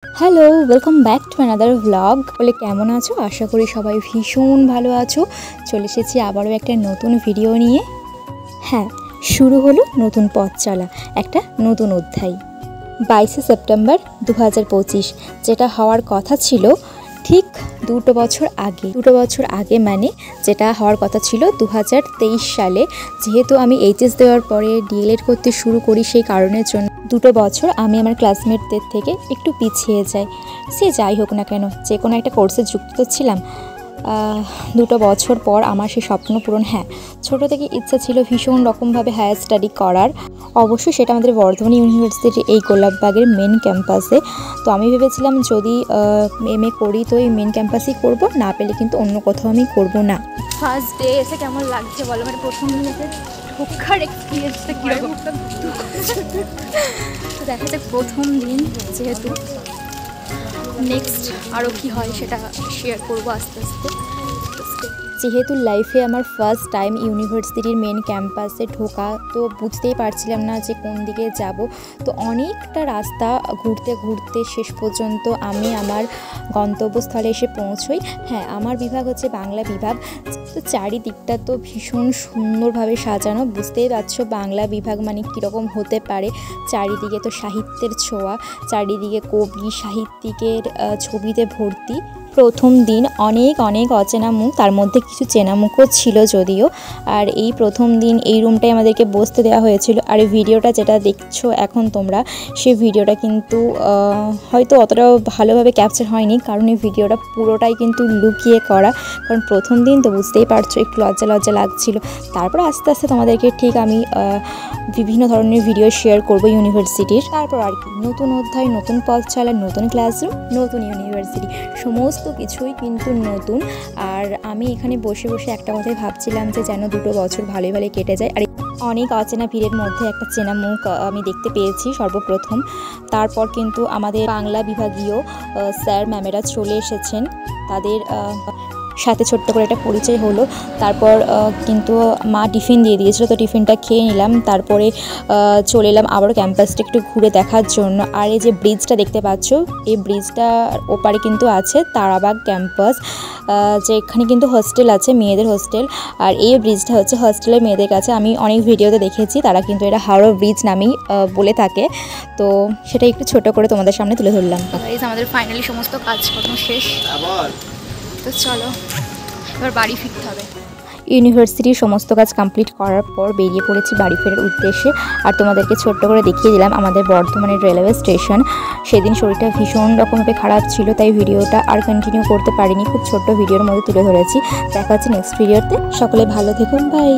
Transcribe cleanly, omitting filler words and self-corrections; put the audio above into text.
Hello, welcome back to another vlog. বলে কেমন আছো? আশা করি সবাই ভীষণ ভালো আছো। চলে এসেছি আবারও একটা নতুন ভিডিও নিয়ে। হ্যাঁ, শুরু হলো নতুন পথ চলা, একটা নতুন অধ্যায়। 22শে সেপ্টেম্বর 2025, যেটা হওয়ার কথা ছিল ঠিক 2 বছর আগে মানে যেটা হওয়ার কথা ছিল 2023 সালে। যেহেতু আমি এইচএস দেওয়ার পরে ডিএলএড করতে শুরু করি, সেই কারণের জন্য 2 বছর আমি আমার ক্লাসমেটদের থেকে একটু পিছিয়ে যাই। সে যাই হোক না কেন, যে কোনো একটা কোর্সে যুক্ত ছিলাম। 2 বছর পর আমার সেই স্বপ্ন পূরণ। হ্যাঁ, ছোটো থেকে ইচ্ছা ছিল ভীষণ রকমভাবে হায়ার স্টাডি করার। অবশ্যই সেটা আমাদের বর্ধমান ইউনিভার্সিটির এই গোলাপবাগের মেন ক্যাম্পাসে। তো আমি ভেবেছিলাম যদি এমএ করি তো এই মেন ক্যাম্পাসেই করব, না পেলে কিন্তু অন্য কোথাও আমি করব না। ফার্স্ট ডে এসে কেমন লাগছে বলো? মানে প্রথম দিন এসে ঢোকার এক্সপিরিয়েন্সটা কীরকম? তো দেখা যাক প্রথম দিন যেহেতু, নেক্সট আরও কী হয় সেটা শেয়ার করবো আস্তে আস্তে। যেহেতু লাইফে আমার ফার্স্ট টাইম ইউনিভার্সিটির মেন ক্যাম্পাসে ঢোকা, তো বুঝতেই পারছিলাম না যে কোন দিকে যাব। তো অনেকটা রাস্তা ঘুরতে ঘুরতে শেষ পর্যন্ত আমি আমার গন্তব্যস্থলে এসে পৌঁছোই। হ্যাঁ, আমার বিভাগ হচ্ছে বাংলা বিভাগ। তো চারিদিকটা তো ভীষণ সুন্দরভাবে সাজানো, বুঝতেই পারছো বাংলা বিভাগ মানে কীরকম হতে পারে। চারিদিকে তো সাহিত্যের ছোঁয়া, চারিদিকে কবি সাহিত্যিকের ছবিতে ভর্তি। প্রথম দিন অনেক অচেনা মুখ, তার মধ্যে কিছু চেনা মুখও ছিল যদিও। আর এই প্রথম দিন এই রুমটাই আমাদেরকে বসতে দেওয়া হয়েছিল। আর এই ভিডিওটা যেটা দেখছো এখন তোমরা, সেই ভিডিওটা কিন্তু হয়তো অতটাও ভালোভাবে ক্যাপচার হয়নি, কারণ এই ভিডিওটা পুরোটাই কিন্তু লুকিয়ে করা। কারণ প্রথম দিন তো বুঝতেই পারছো, একটু লজ্জা লাগছিল। তারপর আস্তে আস্তে তোমাদেরকে ঠিক আমি বিভিন্ন ধরনের ভিডিও শেয়ার করব ইউনিভার্সিটির। তারপর আর কি, নতুন অধ্যায়, নতুন পথ চলা, নতুন ক্লাসরুম, নতুন ইউনিভার্সিটি, সমস্ত কিছুই কিন্তু নতুন। আর আমি এখানে বসে বসে একটা কথাই ভাবছিলাম যে যেন 2 বছর ভালোই কেটে যায়। আর অনেক অচেনা ভিড়ের মধ্যে একটা চেনা মুখ আমি দেখতে পেয়েছি সর্বপ্রথম। তারপর কিন্তু আমাদের বাংলা বিভাগীয় স্যার ম্যামেরা চলে এসেছেন, তাদের সাথে ছোট্ট করে একটা পরিচয় হলো। তারপর কিন্তু মা টিফিন দিয়ে দিয়েছিল, তো টিফিনটা খেয়ে নিলাম। তারপরে চলে এলাম আবারও ক্যাম্পাসটা একটু ঘুরে দেখার জন্য। আর এই যে ব্রিজটা দেখতে পাচ্ছ, এই ব্রিজটার ওপারে কিন্তু আছে তারাবাগ ক্যাম্পাস, যেখানে কিন্তু হোস্টেল আছে, মেয়েদের হোস্টেল। আর এই ব্রিজটা হচ্ছে হোস্টেলের মেয়েদের কাছে। আমি অনেক ভিডিওতে দেখেছি তারা কিন্তু এটা হাওড়া ব্রিজ নামেই বলে থাকে। তো সেটা একটু ছোট করে তোমাদের সামনে তুলে ধরলাম। আমাদের ফাইনালি সমস্ত কাজকর্ম শেষ, তো চলো এবার বাড়ি ফিরতে হবে। ইউনিভার্সিটির সমস্ত কাজ কমপ্লিট করার পর বেরিয়ে পড়েছি বাড়ি ফেরার উদ্দেশ্যে। আর তোমাদেরকে ছোট্ট করে দেখিয়ে দিলাম আমাদের বর্ধমানের রেলওয়ে স্টেশন। সেদিন শরীরটা ভীষণ রকমভাবে খারাপ ছিল, তাই ভিডিওটা আর কন্টিনিউ করতে পারিনি, খুব ছোট্ট ভিডিওর মধ্যে তুলে ধরেছি। দেখা হচ্ছে নেক্সট ভিডিওতে। সকলে ভালো থেকো, বাই।